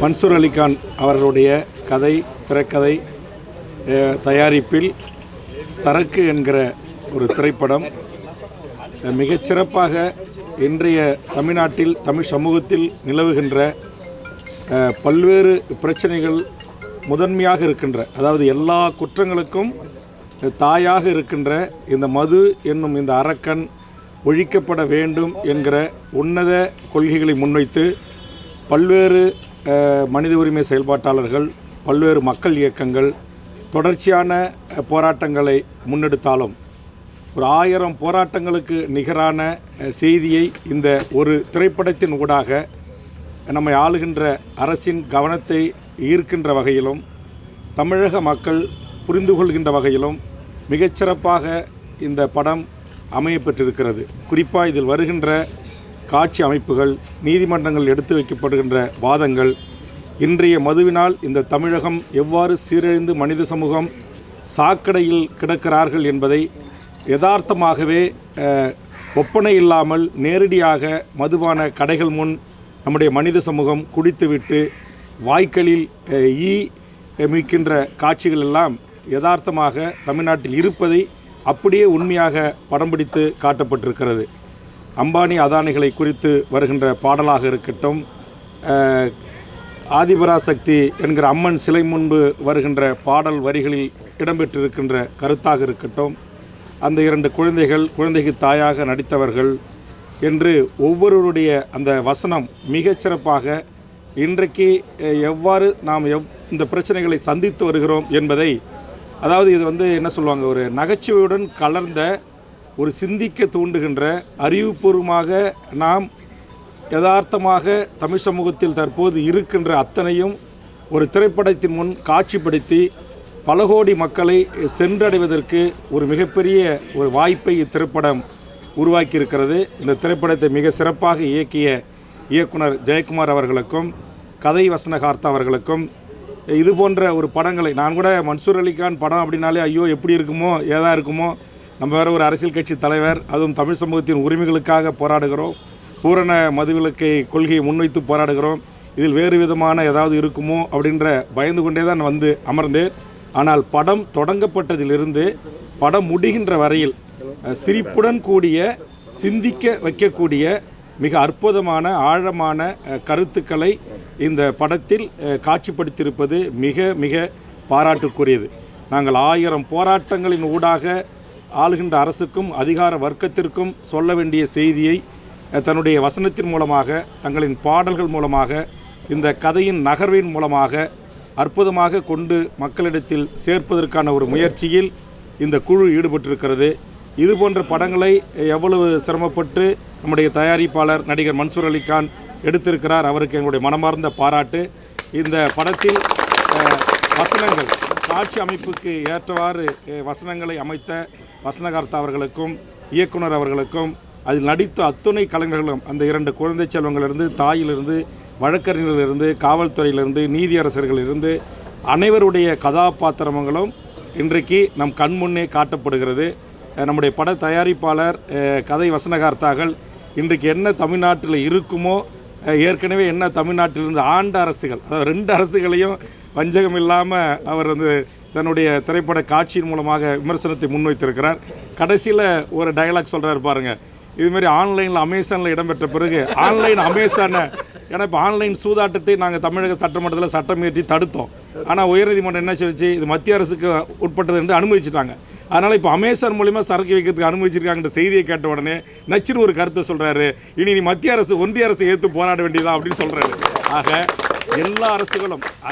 மன்சூர் அலிகான் அவர்களுடைய கதை திரைக்கதை தயாரிப்பில் சரக்கு என்கிற ஒரு திரைப்படம் மிகச்சிறப்பாக இன்றைய தமிழ்நாட்டில் தமிழ் சமூகத்தில் நிலவுகின்ற பல்வேறு பிரச்சனைகள் முதன்மையாக இருக்கின்ற, அதாவது எல்லா குற்றங்களுக்கும் தாயாக இருக்கின்ற இந்த மது என்னும் இந்த அரக்கன் ஒழிக்கப்பட வேண்டும் என்கிற உன்னத கொள்கைகளை முன்வைத்து பல்வேறு மனித உரிமை செயல்பாட்டாளர்கள், பல்வேறு மக்கள் இயக்கங்கள் தொடர்ச்சியான போராட்டங்களை முன்னெடுத்தாலும் ஒரு 1000 போராட்டங்களுக்கு நிகரான செய்தியை இந்த ஒரு திரைப்படத்தின் ஊடாக நம்மை ஆளுகின்ற அரசின் கவனத்தை ஈர்க்கின்ற வகையிலும் தமிழக மக்கள் புரிந்து கொள்கின்ற வகையிலும் மிகச்சிறப்பாக இந்த படம் அமையப்பெற்றிருக்கிறது. குறிப்பாக இதில் வருகின்ற காட்சி அமைப்புகள், நீதிமன்றங்கள் எடுத்து வைக்கப்படுகின்ற வாதங்கள், இன்றைய மதுவினால் இந்த தமிழகம் எவ்வாறு சீரழிந்து மனித சமூகம் சாக்கடையில் கிடக்கிறார்கள் என்பதை யதார்த்தமாகவே ஒப்பனை இல்லாமல் நேரடியாக மதுபான கடைகள் முன் நம்முடைய மனித சமூகம் குடித்துவிட்டு வாய்க்களில் ஈ மிக்கின்ற காட்சிகள் எல்லாம் யதார்த்தமாக தமிழ்நாட்டில் இருப்பதை அப்படியே உண்மையாக படம் பிடித்து காட்டப்பட்டிருக்கிறது. அம்பானி அதானிகளை குறித்து வருகின்ற பாடலாக இருக்கட்டும், ஆதிபராசக்தி என்கிற அம்மன் சிலை முன்பு வருகின்ற பாடல் வரிகளில் இடம்பெற்றிருக்கின்ற கருத்தாக இருக்கட்டும், அந்த 2 குழந்தைக்கு தாயாக நடித்தவர்கள் என்று ஒவ்வொருவருடைய அந்த வசனம் மிகச்சிறப்பாக இன்றைக்கு எவ்வாறு நாம் இந்த பிரச்சனைகளை சந்தித்து வருகிறோம் என்பதை, அதாவது இது என்ன சொல்லுவாங்க, ஒரு நகைச்சுவையுடன் கலர்ந்த ஒரு சிந்திக்க தூண்டுகின்ற அறிவுபூர்வமாக நாம் யதார்த்தமாக தமிழ் சமூகத்தில் தற்போது இருக்கின்ற அத்தனையும் ஒரு திரைப்படத்தின் முன் காட்சிப்படுத்தி பல கோடி மக்களை சென்றடைவதற்கு ஒரு மிகப்பெரிய ஒரு வாய்ப்பை இத்திரைப்படம் உருவாக்கியிருக்கிறது. இந்த திரைப்படத்தை மிக சிறப்பாக இயக்கிய இயக்குனர் ஜெயக்குமார் அவர்களுக்கும் கதை வசனகார்த்தா அவர்களுக்கும் இது போன்ற ஒரு படங்களை, நான் கூட மன்சூர் அலிகான் படம் அப்படின்னாலே ஐயோ எப்படி இருக்குமோ ஏதா இருக்குமோ, நம்ம வேறு ஒரு அரசியல் கட்சி தலைவர், அதுவும் தமிழ் சமூகத்தின் உரிமைகளுக்காக போராடுகிறோம், பூரண மதுவிலக்கை கொள்கையை முன்வைத்து போராடுகிறோம், இதில் வேறு விதமான ஏதாவது இருக்குமோ அப்படின்ற பயந்து கொண்டே தான் வந்து அமர்ந்தேன். ஆனால் படம் தொடங்கப்பட்டதிலிருந்து படம் முடிகின்ற வரையில் சிரிப்புடன் கூடிய சிந்திக்க வைக்கக்கூடிய மிக அற்புதமான ஆழமான கருத்துக்களை இந்த படத்தில் காட்சிப்படுத்தியிருப்பது மிக மிக பாராட்டுக்குரியது. நாங்கள் 1000 போராட்டங்களின் ஊடாக ஆளுகின்ற அரசுக்கும் அதிகார வர்க்கத்திற்கும் சொல்ல வேண்டிய செய்தியை தன்னுடைய வசனத்தின் மூலமாக, தங்களின் பாடல்கள் மூலமாக, இந்த கதையின் நகர்வின் மூலமாக அற்புதமாக கொண்டு மக்களிடத்தில் சேர்ப்பதற்கான ஒரு முயற்சியில் இந்த குழு ஈடுபட்டிருக்கிறது. இது போன்ற படங்களை எவ்வளவு சிரமப்பட்டு நம்முடைய தயாரிப்பாளர் நடிகர் மன்சூர் அலிகான் எடுத்திருக்கிறார், அவருக்கு எங்களுடைய மனமார்ந்த பாராட்டு. இந்த படத்தில் வசனங்கள், காட்சி அமைப்புக்கு ஏற்றவாறு வசனங்களை அமைத்த வசனகார்த்தா அவர்களுக்கும் இயக்குனர் அவர்களுக்கும் அதில் நடித்த அத்துணை கலைஞர்களும், அந்த 2 குழந்தை செல்வங்களிலிருந்து, தாயிலிருந்து, வழக்கறிஞர்களிலிருந்து, காவல்துறையிலிருந்து, நீதியரசர்களிலிருந்து அனைவருடைய கதாபாத்திரங்களும் இன்றைக்கு நம் கண்முன்னே காட்டப்படுகிறது. நம்முடைய பட தயாரிப்பாளர், கதை வசனகார்த்தாக்கள் இன்றைக்கு என்ன தமிழ்நாட்டில் இருக்குமோ, ஏற்கனவே என்ன தமிழ்நாட்டிலிருந்து ஆண்ட அரசுகள், அதாவது 2 அரசுகளையும் வஞ்சகம் இல்லாமல் அவர் தன்னுடைய திரைப்பட காட்சியின் மூலமாக விமர்சனத்தை முன்வைத்திருக்கிறார். கடைசியில் ஒரு டயலாக் சொல்கிறார் பாருங்கள், இதுமாரி ஆன்லைனில் அமேசானில் இடம்பெற்ற பிறகு ஆன்லைன் அமேசானை, ஏன்னா இப்போ ஆன்லைன் சூதாட்டத்தை நாங்கள் தமிழக சட்டமன்றத்தில் சட்டம் இயற்றி தடுத்தோம். ஆனால் உயர்நீதிமன்றம் என்ன சொல்லிச்சு, இது மத்திய அரசுக்கு உட்பட்டது என்று அனுமதிச்சிட்டாங்க. அதனால் இப்போ அமேசான் மூலிமா சரக்கு வைக்கிறதுக்கு அனுமதிச்சிருக்காங்கன்ற செய்தியை கேட்ட உடனே நச்சுன்னு ஒரு கருத்தை சொல்கிறாரு, இனி நீ மத்திய அரசு ஒன்றிய அரசு ஏற்று போராட வேண்டியதா அப்படின்னு சொல்கிறாரு. ஆக எல்லா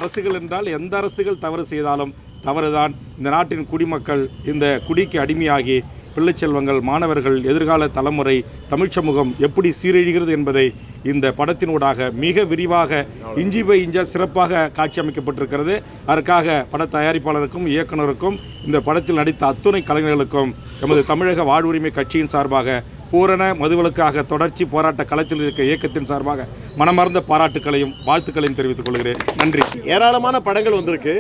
அரசுகள் என்றால் எந்த அரசுகள் தவறு செய்தாலும் தவறுதான். இந்த நாட்டின் குடிமக்கள் இந்த குடிக்கு அடிமையாகி பிள்ளை செல்வங்கள், மாணவர்கள், எதிர்கால தலைமுறை, தமிழ் சமூகம் எப்படி சீரழிகிறது என்பதை இந்த படத்தினூடாக மிக விரிவாக இஞ்சி பை இஞ்சா சிறப்பாக காட்சி அமைக்கப்பட்டிருக்கிறது. அதற்காக பட தயாரிப்பாளருக்கும் இயக்குனருக்கும் இந்த படத்தில் நடித்த அத்துணை கலைஞர்களுக்கும் எமது தமிழக வாழ்வுரிமை கட்சியின் சார்பாக, பூரண மதுவிலக்காக தொடர்ச்சி போராட்ட களத்தில் இருக்க இயக்கத்தின் சார்பாக மனமார்ந்த பாராட்டுக்களையும் வாழ்த்துக்களையும் தெரிவித்துக் கொள்கிறேன். நன்றி. ஏராளமான படங்கள் வந்திருக்கு.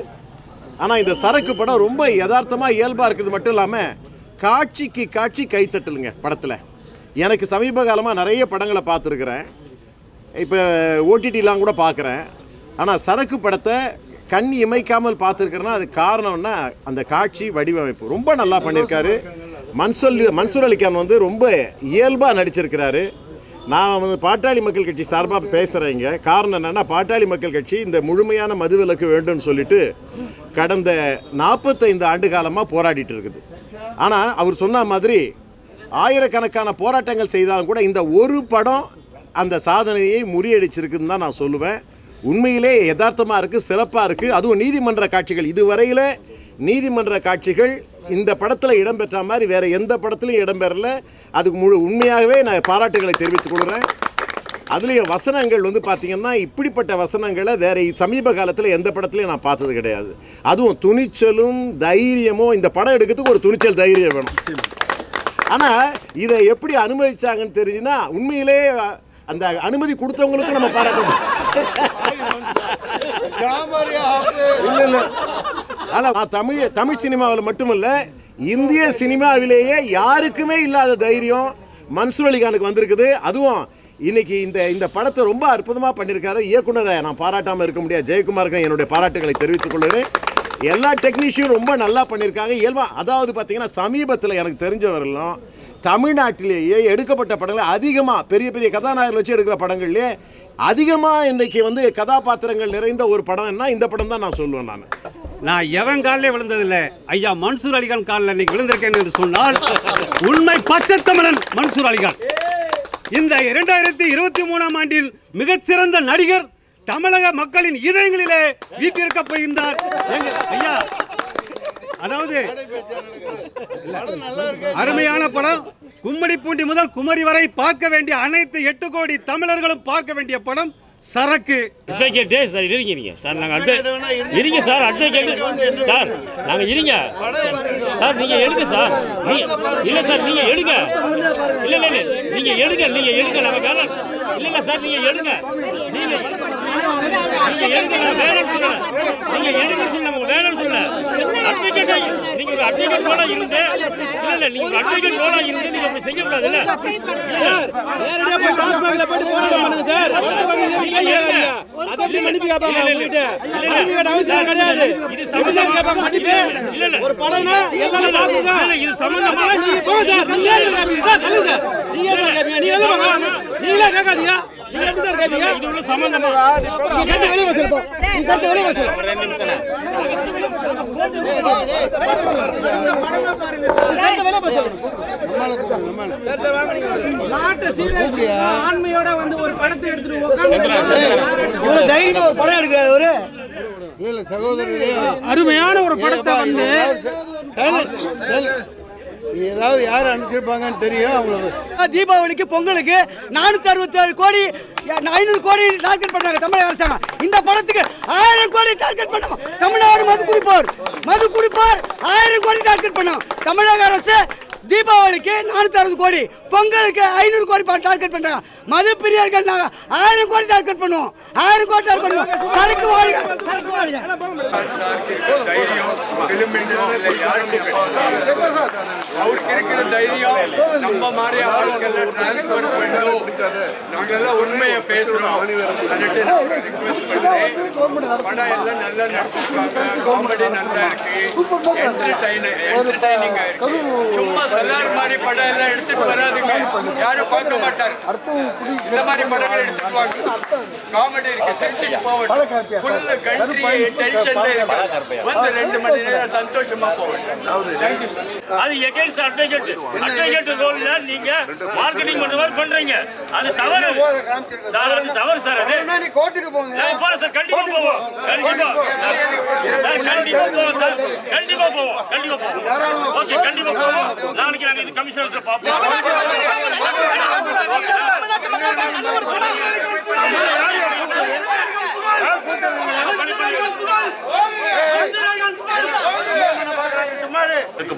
ஆனால் இந்த சரக்கு படம் ரொம்ப யதார்த்தமாக இயல்பாக இருக்குது மட்டும் இல்லாமல் காட்சிக்கு காட்சி கைத்தட்டலுங்க படத்தில். எனக்கு சமீப காலமாக நிறைய படங்களை பார்த்துருக்குறேன். இப்போ ஓடிடிலாம் கூட பார்க்குறேன். ஆனால் சரக்கு படத்தை கண் இமைக்காமல் பார்த்துருக்கிறேன்னா அது காரணம்னா அந்த காட்சி வடிவமைப்பு ரொம்ப நல்லா பண்ணியிருக்காரு. மன்சூர் அலிகான் வந்து ரொம்ப இயல்பாக நடிச்சிருக்கிறாரு. நான் வந்து பாட்டாளி மக்கள் கட்சி சார்பாக பேசுகிறேங்க. காரணம் என்னென்னா, பாட்டாளி மக்கள் கட்சி இந்த முழுமையான மதுவிலக்கு வேண்டும்னு சொல்லிட்டு கடந்த 45 ஆண்டு காலமாக போராடிட்டு இருக்குது. ஆனால் அவர் சொன்ன மாதிரி ஆயிரக்கணக்கான போராட்டங்கள் செய்தாலும் கூட இந்த ஒரு படம் அந்த சாதனையை முறியடிச்சிருக்குன்னு தான் நான் சொல்லுவேன். உண்மையிலே யதார்த்தமாக இருக்குது, சிறப்பாக இருக்குது. அதுவும் நீதிமன்ற காட்சிகள், இதுவரையில் நீதிமன்ற காட்சிகள் இந்த படத்தில் இடம்பெற்ற மாதிரி வேறு எந்த படத்துலையும் இடம்பெறல. அதுக்கு உண்மையாகவே நான் பாராட்டுகளை தெரிவித்துக் கொள்கிறேன். அதுலேயும் வசனங்கள் வந்து பார்த்திங்கன்னா, இப்படிப்பட்ட வசனங்களை வேறு சமீப காலத்தில் எந்த படத்துலையும் நான் பார்த்தது கிடையாது. அதுவும் துணிச்சலும் தைரியமும், இந்த படம் எடுக்கிறதுக்கு ஒரு துணிச்சல் தைரியம் வேணும். ஆனால் இதை எப்படி அனுமதிச்சாங்கன்னு தெரிஞ்சுன்னா, உண்மையிலே அந்த அனுமதி கொடுத்தவங்களுக்கும் நம்ம பாராட்டணும். இல்லை ஆனால் தமிழ் சினிமாவில் மட்டுமல்ல, இந்திய சினிமாவிலேயே யாருக்குமே இல்லாத தைரியம் மன்சூர் அலிகானுக்கு வந்திருக்குது. அதுவும் இன்னைக்கு இந்த படத்தை ரொம்ப அற்புதமாக பண்ணியிருக்காரு இயக்குனரை. நான் பாராட்டாமல் இருக்க முடியாது. ஜெயக்குமாருக்கு என்னுடைய பாராட்டுகளை தெரிவித்துக் கொள்கிறேன். எல்லா டெக்னீஷியனும் ரொம்ப நல்லா பண்ணியிருக்காங்க. இயல்பாக அதாவது பார்த்தீங்கன்னா, சமீபத்தில் எனக்கு தெரிஞ்சவரெல்லாம் தமிழ்நாட்டிலேயே எடுக்கப்பட்ட படங்கள் அதிகமாக பெரிய பெரிய கதாநாயகர்கள் வச்சு எடுக்கிற படங்கள்லேயே அதிகமாக இன்றைக்கி வந்து கதாபாத்திரங்கள் நிறைந்த ஒரு படம்னா இந்த படம் தான் நான் சொல்லுவேன். நான் எவன் காலிலே விழுந்ததில்லை, ஐயா மன்சூர் அலிகான் காலில் இன்னைக்கு விழுந்திருக்கேன் என்று சொன்னால் உண்மை பச்சை தமிழன் மன்சூர் அலிகான். இந்த 2023ஆம் ஆண்டில் மிகச்சிறந்த நடிகர் தமிழக மக்களின் இதயங்களிலே வீட்டிற்க போகின்றார் ஐயா. அதாவது அருமையான படம். கும்மிடிப்பூண்டி முதல் குமரி வரை பார்க்க வேண்டிய அனைத்து 8 கோடி தமிழர்களும் பார்க்க வேண்டிய படம் சரக்கு. அட்வொகேட் சார் இருங்க சார், நாங்கள் இருங்க சார், அட்வொகேட் சார் நாங்கள் இருங்க சார், நீங்கள் எடுங்க சார், இல்லை சார் நீங்கள் எடுங்க, இல்லை இல்லை நீங்கள் எடுங்க, நீங்கள் எடுங்க, நாங்கள் வேலை இல்லைங்க சார், நீங்கள் எடுங்க, நீங்கள் எடுங்க, நான் வேலைன்னு சொல்லலை, நீங்கள் எடுங்கன்னு சொல்ல, நம்ம வேலைன்னு சொல்ல. அட்வொகேட் நீங்கள் ஒரு அட்வொகேட் ரோலாக இருந்து, இல்லை இல்லை நீங்கள் ஒரு அட்வொகேட் ரோலாக இருந்து நீங்கள் அப்படி செய்யக்கூடாது. இல்லை அருமையான ஒரு படத்தை வந்து ஏதாவது யார் அனுப்பிச்சிருப்பாங்கன்னு தெரியும் அவங்களுக்கு. தீபாவளிக்கு பொங்கலுக்கு 467 கோடி 500 கோடி டார்கெட் பண்ணாங்க தமிழக அரசாங்கம். இந்த படத்துக்கு 1000 கோடி டார்கெட் பண்ணோம். தமிழ்நாடு மது குடிப்போர் 1000 கோடி டார்கெட் பண்ணோம். தமிழக அரசு தீபாவளிக்கு 460 கோடி, பொங்கலுக்கு 500 கோடி டார்கெட் பண்றாங்க. மது பிரியர்கள் நாங்க 1000 கோடி டார்கெட் பண்ணுவோம். 1000 கோடி டார்கெட் பண்ணுவோம். சரக்கு வாழ்க. அவருக்கு இருக்கிற தைரியம் நம்ம மாதிரி ஆட்கள் டிரான்ஸ்பர் பண்ணோம். நாங்கெல்லாம் உண்மையை பேசுறோம். ரிக்வெஸ்ட் பண்ணுறேன், படம் எல்லாம் நல்லா நடிச்சிருக்காங்க, காமெடி நல்லா இருக்கு, என்டர்டைனிங்கா இருக்கு. சும்மா சலார் மாதிரி படம் எல்லாம் எடுத்துட்டு வராதுங்க, யாரும் பார்க்க மாட்டார். இந்த மாதிரி படங்கள் எடுத்துட்டு வாங்க, காமெடி இருக்கு, சிரிச்சுட்டு போகட்டும். ஃபுல்லு கண்ட்ரி டென்ஷன்ல இருக்கு, வந்து 2 மணி நேரம் சந்தோஷமா போகட்டும். Thank you sir. அது எகைன்ஸ்ட் அட்வொகேட் ரோல்ல நீங்க மார்க்கெட்டிங் பண்ற மாதிரி பண்றீங்க. அது தவறு சார், அது தவறு சார். அது கோர்ட்டுக்கு போங்க. நான் போறேன் சார், கண்டிப்பா போவோம், சார், கண்டிப்பா போவோம் சார், கண்டிப்பா போவோம். ஓகே, கண்டிப்பா போவோம். நாளைக்கு நாங்க இது கமிஷனர்ல பாப்போம்.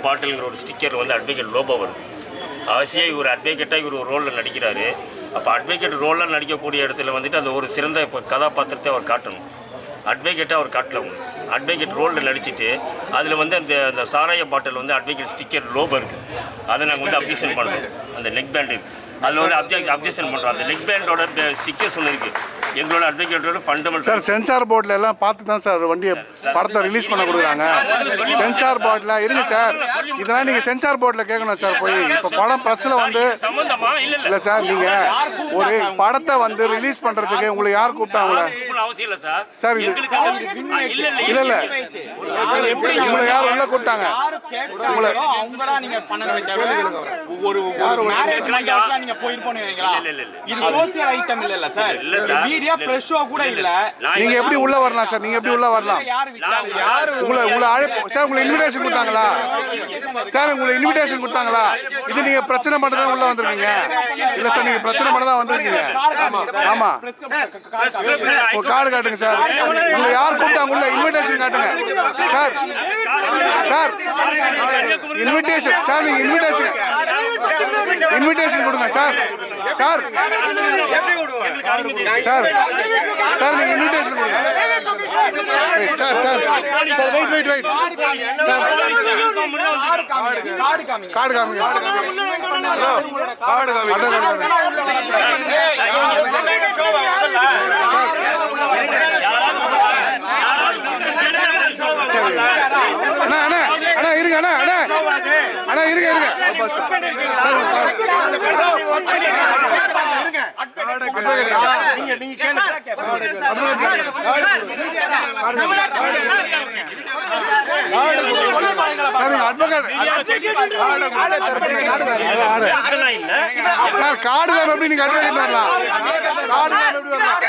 பாட்டில்ங்கிற ஒரு ஸ்டிக்கர் வந்து அட்வொகேட் லோபோ வருது. அவசியம் இவர் அட்வொகேட்டாக இவர் ஒரு ரோலில் நடிக்கிறாரு. அப்போ அட்வொகேட் ரோலில் நடிக்கக்கூடிய இடத்துல வந்துட்டு அந்த ஒரு சிறந்த கதாபாத்திரத்தை அவர் காட்டணும். அட்வொகேட்டாக அவர் காட்டல. அட்வொகேட் ரோலில் நடிச்சுட்டு அதில் வந்து அந்த சாராய பாட்டில் வந்து அட்வொகேட் ஸ்டிக்கர் லோபோ இருக்குது. அதை நாங்கள் வந்து அப்ஜெக்ஷன் பண்ணுறோம். அந்த நெக் பேண்டு அதில் வந்து அப்ஜெக்ஷன் பண்ணுறோம். அந்த நெக் பேண்டோட ஸ்டிக்கர்ஸ் ஒன்று இருக்குது. எங்களோட அட்வொகேட்டோட ஃபண்டமெண்டல் சார் சென்சார் போர்டில் எல்லாம் பார்த்து தான் சார் வண்டியை படத்தை ரிலீஸ் பண்ண கொடுக்குறாங்க. சென்சார் போர்டில் இருங்க சார், இதெல்லாம் நீங்கள் சென்சார் போர்டில் கேட்கணும் சார். போய் இப்போ படம் ப்ரெஸ்ஸில் வந்து சம்பந்தமா இல்லை சார், நீங்கள் ஒரு படத்தை வந்து ரிலீஸ் பண்ணுறதுக்கு உங்களை யார் கூப்பிட்டாங்களே அவசியம் இல்லை சார். சார்? இது இல்லை இல்லை, உங்களை யார் உள்ள கூப்பிட்டாங்க? உங்களை நீங்க எப்படி உள்ள வரலாம் சார்? நீங்க எப்படி உள்ள வரலாம்? உங்களை அழைப்பு சார், உங்களை இன்விடேஷன் கொடுத்தாங்களா சார்? உங்களை இன்விடேஷன் கொடுத்தாங்களா? இது நீங்க பிரச்சனை பண்ண தான் உள்ள வந்திருக்கீங்க. இல்ல சார், நீங்க பிரச்சனை பண்ண தான் வந்திருக்கீங்க. ஆமா, கார்டு காட்டுங்க சார். உங்களை யார் கூப்பிட்டாங்க? உள்ள இன்விடேஷன் காட்டுங்க சார். சார் இன்விடேஷன் சார், நீங்க இன்விடேஷன் கொடுங்க சார். சார் சார் சார், நீங்க இன்விடேஷன் கொடுங்க sir. Sir sir wait wait wait sir, card காமிங்க. கார்டு காமிங்க. அண்ணா அண்ணா அண்ணா இருங்க, அண்ணா அண்ணா அண்ணா இருங்க இருங்க. கார்டு எப்படி நீங்க அட்வொகேட் வரலாம்? கார்டு எப்படி வரலாம்?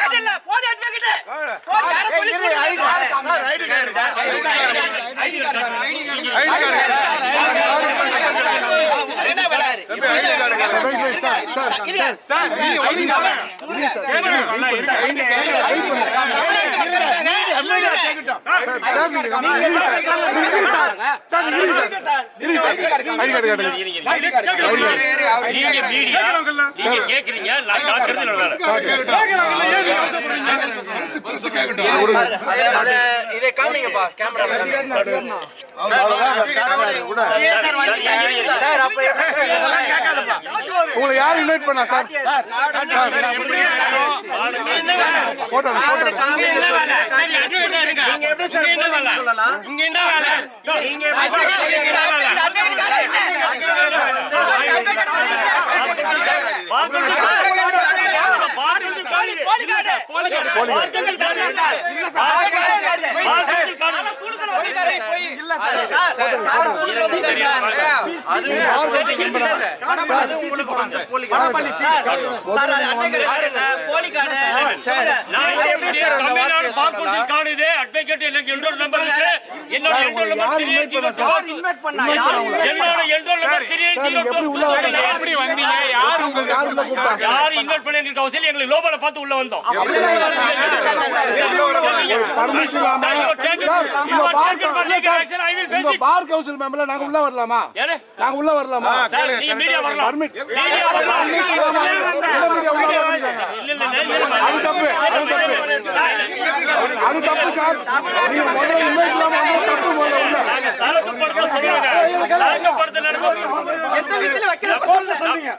இதை காமிங்கப்பா கேமரா. உங்களை யார் இன்வைட் பண்ணா சார்? போட்டோ போட்டோ நீங்க எப்படி சார் சொல்லலாம்? இங்க என்ன வேலை? நீங்க பார் கவுன்சில் மெம்பர்ல நாங்க உள்ள வரலாமா? நாங்க உள்ள வரலாமா? அது தப்பு, அது தப்பு, அது தப்பு சார். நீங்க முதல்ல இன்வைட் இல்லாம வந்து தப்பு முதல்ல உள்ள எந்த வீட்டுல வைக்கிற போன்ல சொல்றீங்க.